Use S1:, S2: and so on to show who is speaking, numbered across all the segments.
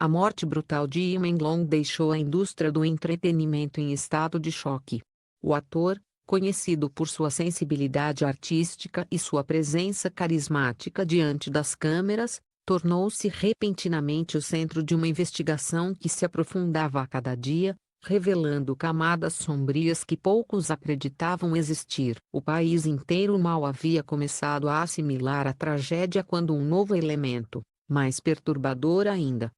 S1: A morte brutal de Yi Menglong deixou a indústria do entretenimento em estado de choque. O ator, conhecido por sua sensibilidade artística e sua presença carismática diante das câmeras, tornou-se repentinamente o centro de uma investigação que se aprofundava a cada dia, revelando camadas sombrias que poucos acreditavam existir. O país inteiro mal havia começado a assimilar a tragédia quando um novo elemento, mais perturbador ainda,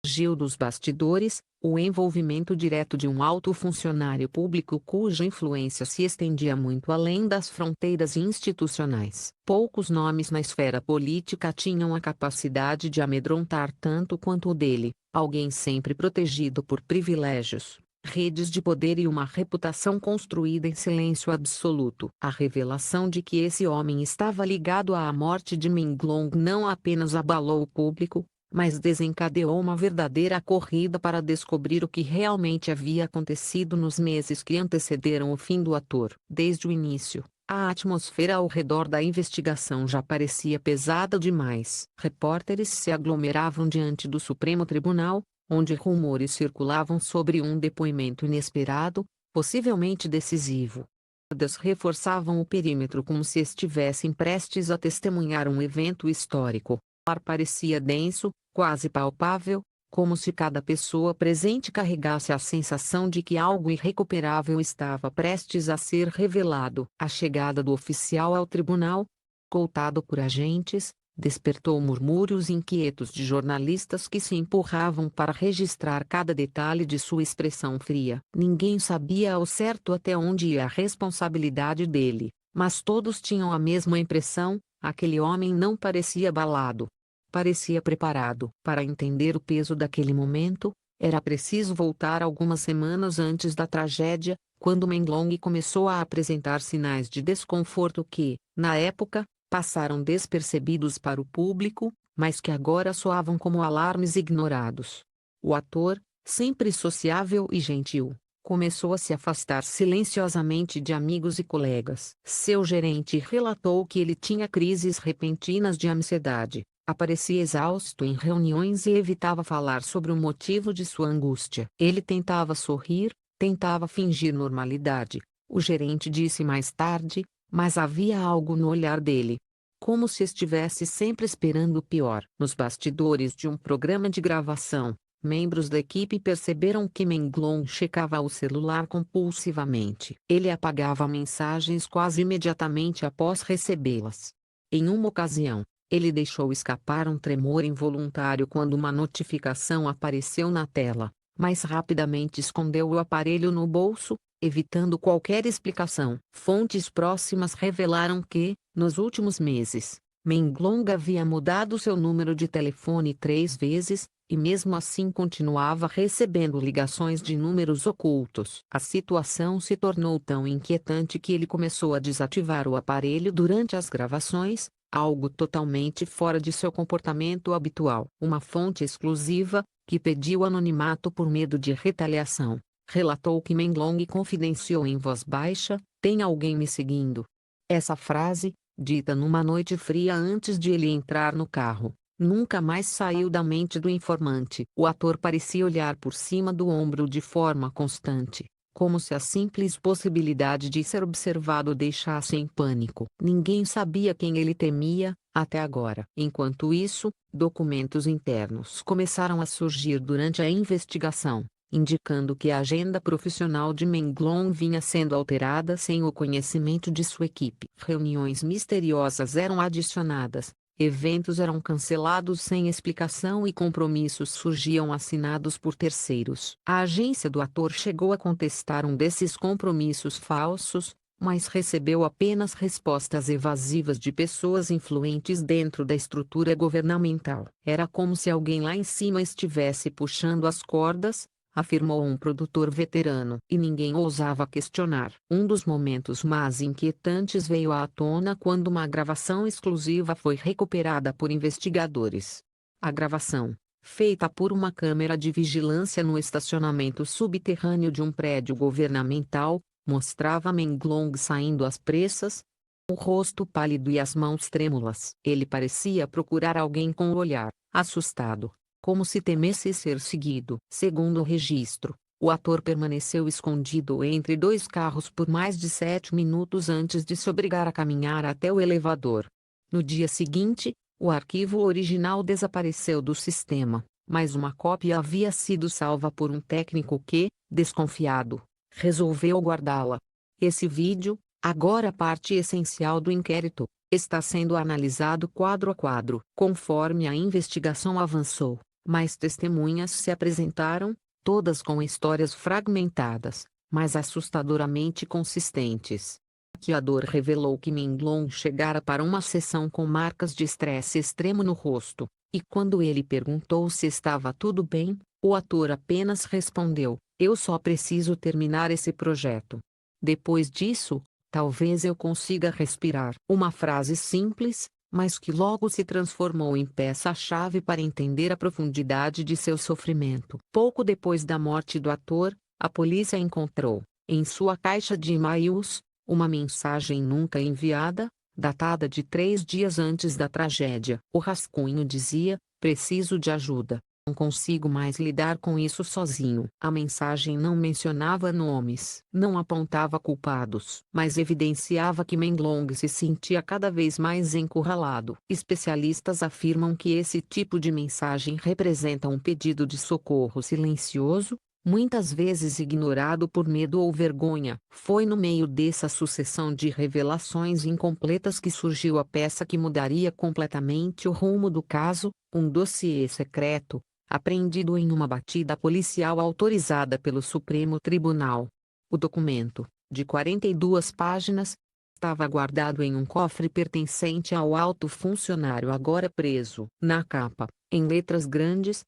S1: surgiu dos bastidores: o envolvimento direto de um alto funcionário público cuja influência se estendia muito além das fronteiras institucionais. Poucos nomes na esfera política tinham a capacidade de amedrontar tanto quanto o dele, alguém sempre protegido por privilégios, redes de poder e uma reputação construída em silêncio absoluto. A revelação de que esse homem estava ligado à morte de Menglong não apenas abalou o público, mas desencadeou uma verdadeira corrida para descobrir o que realmente havia acontecido nos meses que antecederam o fim do ator. Desde o início, a atmosfera ao redor da investigação já parecia pesada demais. Repórteres se aglomeravam diante do Supremo Tribunal, onde rumores circulavam sobre um depoimento inesperado, possivelmente decisivo. Guardas reforçavam o perímetro como se estivessem prestes a testemunhar um evento histórico. O ar parecia denso, quase palpável, como se cada pessoa presente carregasse a sensação de que algo irrecuperável estava prestes a ser revelado. A chegada do oficial ao tribunal, escoltado por agentes, despertou murmúrios inquietos de jornalistas que se empurravam para registrar cada detalhe de sua expressão fria. Ninguém sabia ao certo até onde ia a responsabilidade dele, mas todos tinham a mesma impressão: aquele homem não parecia abalado. Parecia preparado. Para entender o peso daquele momento, era preciso voltar algumas semanas antes da tragédia, quando Menglong começou a apresentar sinais de desconforto que, na época, passaram despercebidos para o público, mas que agora soavam como alarmes ignorados. O ator, sempre sociável e gentil, começou a se afastar silenciosamente de amigos e colegas. Seu gerente relatou que ele tinha crises repentinas de ansiedade. Aparecia exausto em reuniões e evitava falar sobre o motivo de sua angústia. Ele tentava sorrir, tentava fingir normalidade, o gerente disse mais tarde, mas havia algo no olhar dele, como se estivesse sempre esperando o pior. Nos bastidores de um programa de gravação, membros da equipe perceberam que Menglong checava o celular compulsivamente. Ele apagava mensagens quase imediatamente após recebê-las. Em uma ocasião, ele deixou escapar um tremor involuntário quando uma notificação apareceu na tela, mas rapidamente escondeu o aparelho no bolso, evitando qualquer explicação. Fontes próximas revelaram que, nos últimos meses, Menglong havia mudado seu número de telefone 3 vezes, e mesmo assim continuava recebendo ligações de números ocultos. A situação se tornou tão inquietante que ele começou a desativar o aparelho durante as gravações, algo totalmente fora de seu comportamento habitual. Uma fonte exclusiva, que pediu anonimato por medo de retaliação, relatou que Menglong confidenciou em voz baixa: "Tem alguém me seguindo?". Essa frase, dita numa noite fria antes de ele entrar no carro, nunca mais saiu da mente do informante. O ator parecia olhar por cima do ombro de forma constante, como se a simples possibilidade de ser observado o deixasse em pânico. Ninguém sabia quem ele temia, até agora. Enquanto isso, documentos internos começaram a surgir durante a investigação, indicando que a agenda profissional de Menglong vinha sendo alterada sem o conhecimento de sua equipe. Reuniões misteriosas eram adicionadas, eventos eram cancelados sem explicação e compromissos surgiam assinados por terceiros. A agência do ator chegou a contestar um desses compromissos falsos, mas recebeu apenas respostas evasivas de pessoas influentes dentro da estrutura governamental. Era como se alguém lá em cima estivesse puxando as cordas, afirmou um produtor veterano. E ninguém ousava questionar. Um dos momentos mais inquietantes veio à tona quando uma gravação exclusiva foi recuperada por investigadores. A gravação, feita por uma câmera de vigilância no estacionamento subterrâneo de um prédio governamental, mostrava Menglong saindo às pressas, o rosto pálido e as mãos trêmulas. Ele parecia procurar alguém com o olhar, assustado, como se temesse ser seguido. Segundo o registro, o ator permaneceu escondido entre dois carros por mais de 7 minutos antes de se obrigar a caminhar até o elevador. No dia seguinte, o arquivo original desapareceu do sistema, mas uma cópia havia sido salva por um técnico que, desconfiado, resolveu guardá-la. Esse vídeo, agora parte essencial do inquérito, está sendo analisado quadro a quadro. Conforme a investigação avançou, mais testemunhas se apresentaram, todas com histórias fragmentadas, mas assustadoramente consistentes. O maquiador revelou que Minglong chegara para uma sessão com marcas de estresse extremo no rosto, e quando ele perguntou se estava tudo bem, o ator apenas respondeu: "Eu só preciso terminar esse projeto. Depois disso, talvez eu consiga respirar." Uma frase simples, mas que logo se transformou em peça-chave para entender a profundidade de seu sofrimento. Pouco depois da morte do ator, a polícia encontrou, em sua caixa de e-mails, uma mensagem nunca enviada, datada de 3 dias antes da tragédia. O rascunho dizia: "Preciso de ajuda. Não consigo mais lidar com isso sozinho." A mensagem não mencionava nomes, não apontava culpados, mas evidenciava que Minglong se sentia cada vez mais encurralado. Especialistas afirmam que esse tipo de mensagem representa um pedido de socorro silencioso, muitas vezes ignorado por medo ou vergonha. Foi no meio dessa sucessão de revelações incompletas que surgiu a peça que mudaria completamente o rumo do caso, um dossiê secreto, apreendido em uma batida policial autorizada pelo Supremo Tribunal. O documento, de 42 páginas, estava guardado em um cofre pertencente ao alto funcionário agora preso. Na capa, em letras grandes,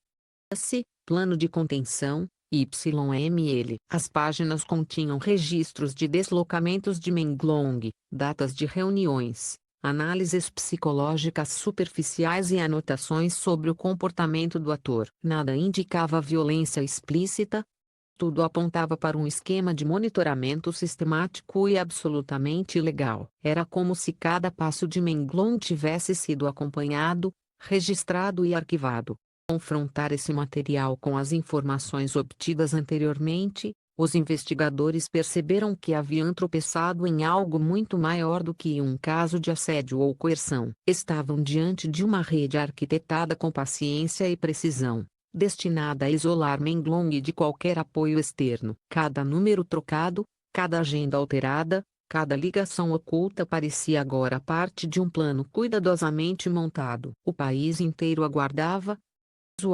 S1: S, plano de contenção, YML. As páginas continham registros de deslocamentos de Minglong, datas de reuniões, análises psicológicas superficiais e anotações sobre o comportamento do ator. Nada indicava violência explícita. Tudo apontava para um esquema de monitoramento sistemático e absolutamente ilegal. Era como se cada passo de Minglong tivesse sido acompanhado, registrado e arquivado. Confrontar esse material com as informações obtidas anteriormente, os investigadores perceberam que haviam tropeçado em algo muito maior do que um caso de assédio ou coerção. Estavam diante de uma rede arquitetada com paciência e precisão, destinada a isolar Minglong de qualquer apoio externo. Cada número trocado, cada agenda alterada, cada ligação oculta parecia agora parte de um plano cuidadosamente montado. O país inteiro aguardava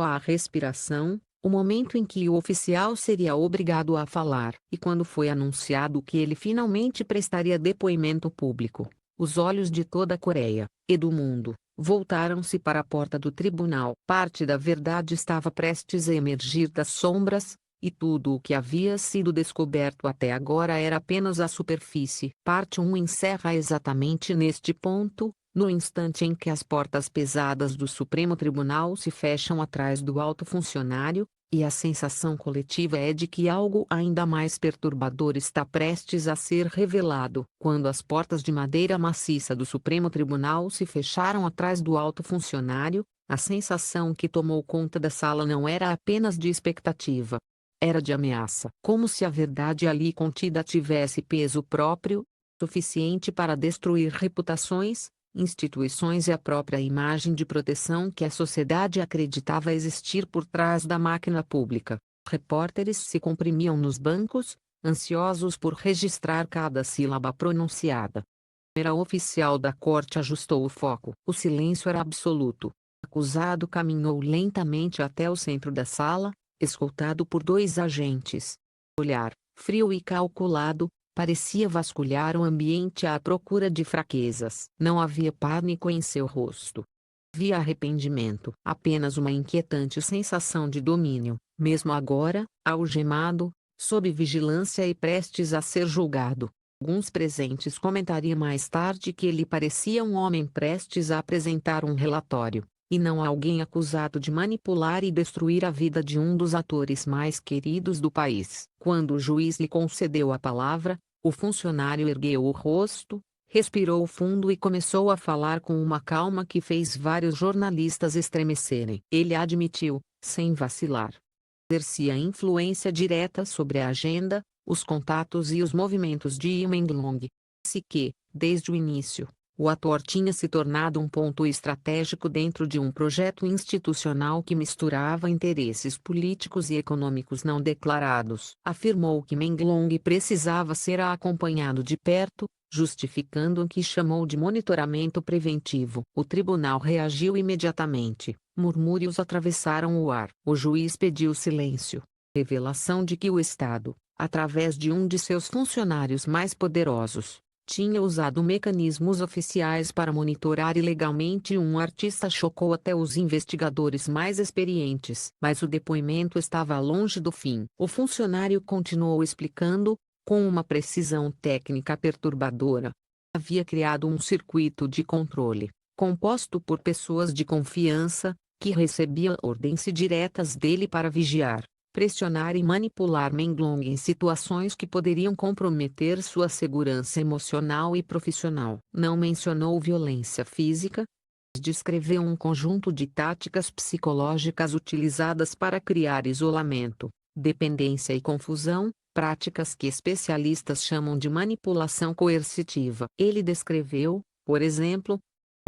S1: a respiração, o momento em que o oficial seria obrigado a falar. E quando foi anunciado que ele finalmente prestaria depoimento público, os olhos de toda a Coreia, e do mundo, voltaram-se para a porta do tribunal. Parte da verdade estava prestes a emergir das sombras, e tudo o que havia sido descoberto até agora era apenas a superfície. Parte 1 encerra exatamente neste ponto, no instante em que as portas pesadas do Supremo Tribunal se fecham atrás do alto funcionário, e a sensação coletiva é de que algo ainda mais perturbador está prestes a ser revelado. Quando as portas de madeira maciça do Supremo Tribunal se fecharam atrás do alto funcionário, a sensação que tomou conta da sala não era apenas de expectativa. Era de ameaça. Como se a verdade ali contida tivesse peso próprio, suficiente para destruir reputações, instituições e a própria imagem de proteção que a sociedade acreditava existir por trás da máquina pública. Repórteres se comprimiam nos bancos, ansiosos por registrar cada sílaba pronunciada. A câmera oficial da corte ajustou o foco. O silêncio era absoluto. O acusado caminhou lentamente até o centro da sala, escoltado por 2 agentes. O olhar, frio e calculado, parecia vasculhar o ambiente à procura de fraquezas. Não havia pânico em seu rosto. Havia arrependimento. Apenas uma inquietante sensação de domínio. Mesmo agora, algemado, sob vigilância e prestes a ser julgado. Alguns presentes comentariam mais tarde que ele parecia um homem prestes a apresentar um relatório, e não alguém acusado de manipular e destruir a vida de um dos atores mais queridos do país. Quando o juiz lhe concedeu a palavra, o funcionário ergueu o rosto, respirou fundo e começou a falar com uma calma que fez vários jornalistas estremecerem. Ele admitiu, sem vacilar. Exercia influência direta sobre a agenda, os contatos e os movimentos de Yimenglong. Se que, desde o início, o ator tinha se tornado um ponto estratégico dentro de um projeto institucional que misturava interesses políticos e econômicos não declarados. Afirmou que Menglong precisava ser acompanhado de perto, justificando o que chamou de monitoramento preventivo. O tribunal reagiu imediatamente. Murmúrios atravessaram o ar. O juiz pediu silêncio. Revelação de que o Estado, através de um de seus funcionários mais poderosos, tinha usado mecanismos oficiais para monitorar ilegalmente um artista chocou até os investigadores mais experientes. Mas o depoimento estava longe do fim. O funcionário continuou explicando, com uma precisão técnica perturbadora. Havia criado um circuito de controle, composto por pessoas de confiança, que recebiam ordens diretas dele para vigiar, pressionar e manipular Menglong em situações que poderiam comprometer sua segurança emocional e profissional. Não mencionou violência física. Descreveu um conjunto de táticas psicológicas utilizadas para criar isolamento, dependência e confusão, práticas que especialistas chamam de manipulação coercitiva. Ele descreveu, por exemplo,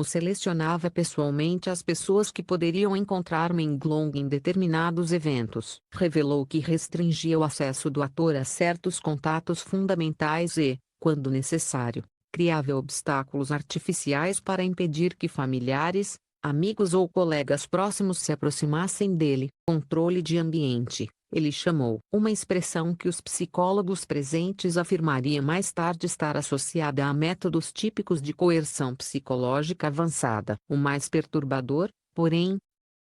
S1: selecionava pessoalmente as pessoas que poderiam encontrar Menglong em determinados eventos. Revelou que restringia o acesso do ator a certos contatos fundamentais e, quando necessário, criava obstáculos artificiais para impedir que familiares, amigos ou colegas próximos se aproximassem dele. Controle de ambiente. Ele chamou uma expressão que os psicólogos presentes afirmariam mais tarde estar associada a métodos típicos de coerção psicológica avançada. O mais perturbador, porém,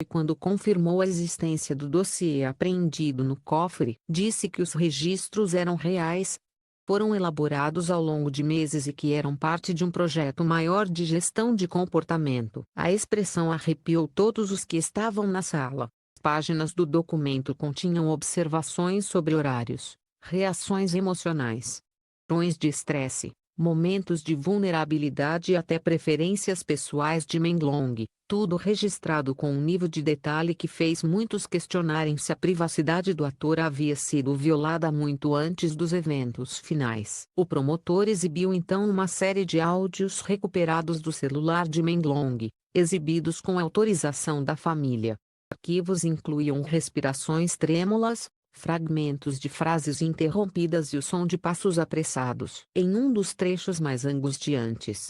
S1: quando confirmou a existência do dossiê apreendido no cofre, disse que os registros eram reais, foram elaborados ao longo de meses e que eram parte de um projeto maior de gestão de comportamento. A expressão arrepiou todos os que estavam na sala. Páginas do documento continham observações sobre horários, reações emocionais, padrões de estresse, momentos de vulnerabilidade e até preferências pessoais de Menglong, tudo registrado com um nível de detalhe que fez muitos questionarem se a privacidade do ator havia sido violada muito antes dos eventos finais. O promotor exibiu então uma série de áudios recuperados do celular de Menglong, exibidos com autorização da família. Arquivos incluíam respirações trêmulas, fragmentos de frases interrompidas e o som de passos apressados. Em um dos trechos mais angustiantes,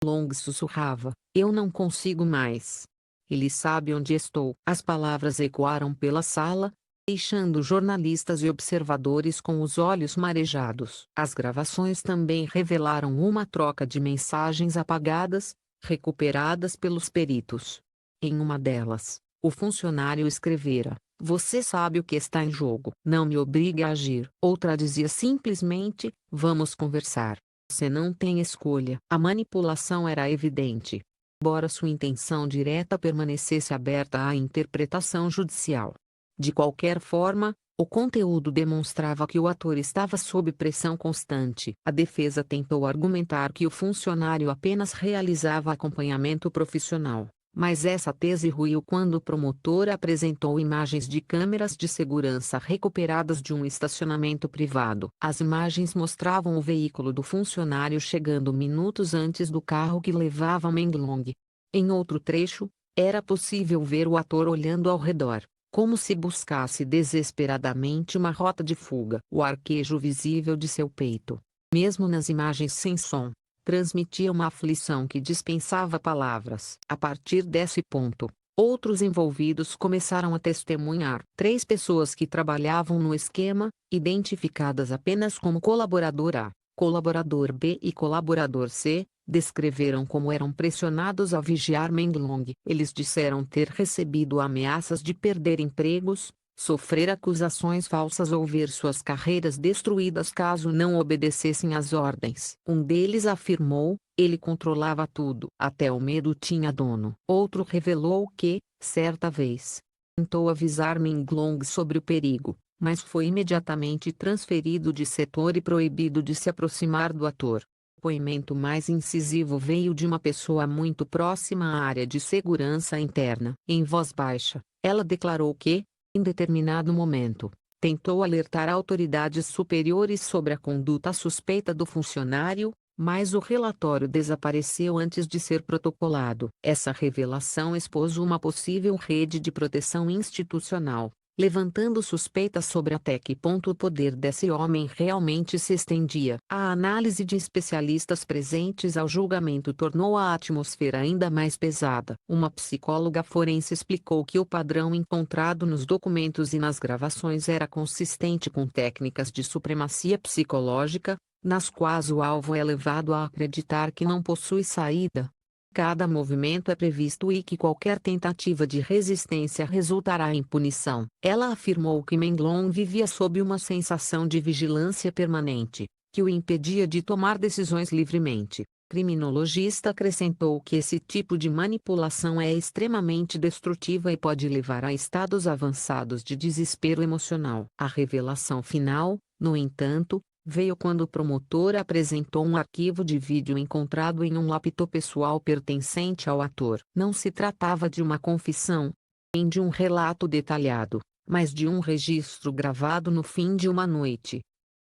S1: Long sussurrava: "Eu não consigo mais. Ele sabe onde estou." As palavras ecoaram pela sala, deixando jornalistas e observadores com os olhos marejados. As gravações também revelaram uma troca de mensagens apagadas, recuperadas pelos peritos. Em uma delas, o funcionário escrevera: "Você sabe o que está em jogo. Não me obrigue a agir." Outra dizia simplesmente: "Vamos conversar. Você não tem escolha." A manipulação era evidente. Embora sua intenção direta permanecesse aberta à interpretação judicial. De qualquer forma, o conteúdo demonstrava que o ator estava sob pressão constante. A defesa tentou argumentar que o funcionário apenas realizava acompanhamento profissional. Mas essa tese ruiu quando o promotor apresentou imagens de câmeras de segurança recuperadas de um estacionamento privado. As imagens mostravam o veículo do funcionário chegando minutos antes do carro que levava Menglong. Em outro trecho, era possível ver o ator olhando ao redor, como se buscasse desesperadamente uma rota de fuga. O arquejo visível de seu peito, mesmo nas imagens sem som, transmitia uma aflição que dispensava palavras. A partir desse ponto, outros envolvidos começaram a testemunhar. 3 pessoas que trabalhavam no esquema, identificadas apenas como colaborador A, colaborador B e colaborador C, descreveram como eram pressionados a vigiar Menglong. Eles disseram ter recebido ameaças de perder empregos, sofrer acusações falsas ou ver suas carreiras destruídas caso não obedecessem às ordens. Um deles afirmou: ele controlava tudo. Até o medo tinha dono. Outro revelou que, certa vez, tentou avisar Menglong sobre o perigo, mas foi imediatamente transferido de setor e proibido de se aproximar do ator. O depoimento mais incisivo veio de uma pessoa muito próxima à área de segurança interna. Em voz baixa, ela declarou que, em determinado momento, tentou alertar autoridades superiores sobre a conduta suspeita do funcionário, mas o relatório desapareceu antes de ser protocolado. Essa revelação expôs uma possível rede de proteção institucional, levantando suspeitas sobre até que ponto o poder desse homem realmente se estendia. A análise de especialistas presentes ao julgamento tornou a atmosfera ainda mais pesada. Uma psicóloga forense explicou que o padrão encontrado nos documentos e nas gravações era consistente com técnicas de supremacia psicológica, nas quais o alvo é levado a acreditar que não possui saída. Cada movimento é previsto e que qualquer tentativa de resistência resultará em punição. Ela afirmou que Menglong vivia sob uma sensação de vigilância permanente, que o impedia de tomar decisões livremente. Criminologista acrescentou que esse tipo de manipulação é extremamente destrutiva e pode levar a estados avançados de desespero emocional. A revelação final, no entanto, veio quando o promotor apresentou um arquivo de vídeo encontrado em um laptop pessoal pertencente ao ator. Não se tratava de uma confissão, nem de um relato detalhado, mas de um registro gravado no fim de uma noite.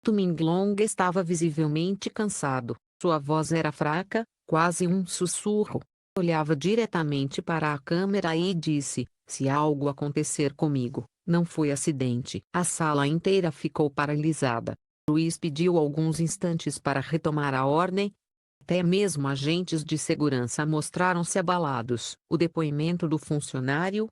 S1: Menglong estava visivelmente cansado, sua voz era fraca, quase um sussurro. Olhava diretamente para a câmera e disse: "Se algo acontecer comigo, não foi acidente." A sala inteira ficou paralisada. O juiz pediu alguns instantes para retomar a ordem. Até mesmo agentes de segurança mostraram-se abalados. O depoimento do funcionário,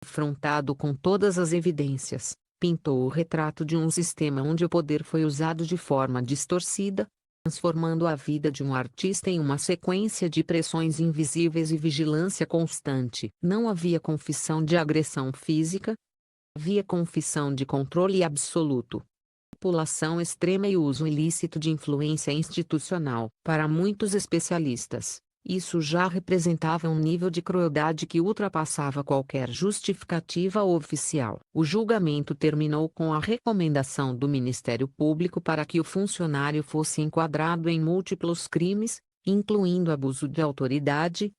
S1: confrontado com todas as evidências, pintou o retrato de um sistema onde o poder foi usado de forma distorcida, transformando a vida de um artista em uma sequência de pressões invisíveis e vigilância constante. Não havia confissão de agressão física, havia confissão de controle absoluto, manipulação extrema e uso ilícito de influência institucional. Para muitos especialistas, isso já representava um nível de crueldade que ultrapassava qualquer justificativa oficial. O julgamento terminou com a recomendação do Ministério Público para que o funcionário fosse enquadrado em múltiplos crimes, incluindo abuso de autoridade,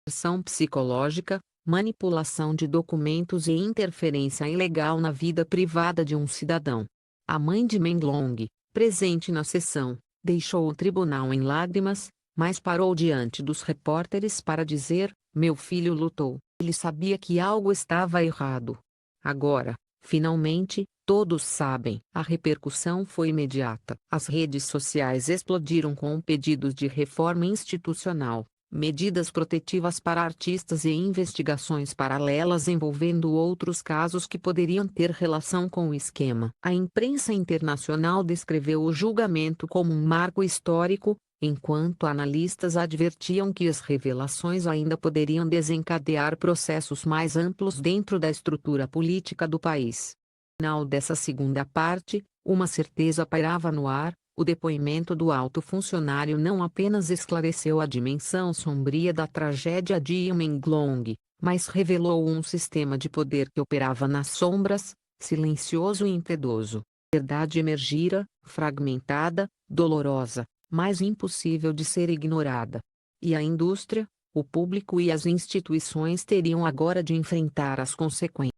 S1: coerção psicológica, manipulação de documentos e interferência ilegal na vida privada de um cidadão. A mãe de Menglong, presente na sessão, deixou o tribunal em lágrimas, mas parou diante dos repórteres para dizer: "Meu filho lutou. Ele sabia que algo estava errado. Agora, finalmente, todos sabem." A repercussão foi imediata. As redes sociais explodiram com pedidos de reforma institucional, medidas protetivas para artistas e investigações paralelas envolvendo outros casos que poderiam ter relação com o esquema. A imprensa internacional descreveu o julgamento como um marco histórico, enquanto analistas advertiam que as revelações ainda poderiam desencadear processos mais amplos dentro da estrutura política do país. No final dessa segunda parte, uma certeza pairava no ar: o depoimento do alto funcionário não apenas esclareceu a dimensão sombria da tragédia de Menglong, mas revelou um sistema de poder que operava nas sombras, silencioso e impiedoso. A verdade emergira, fragmentada, dolorosa, mas impossível de ser ignorada. E a indústria, o público e as instituições teriam agora de enfrentar as consequências.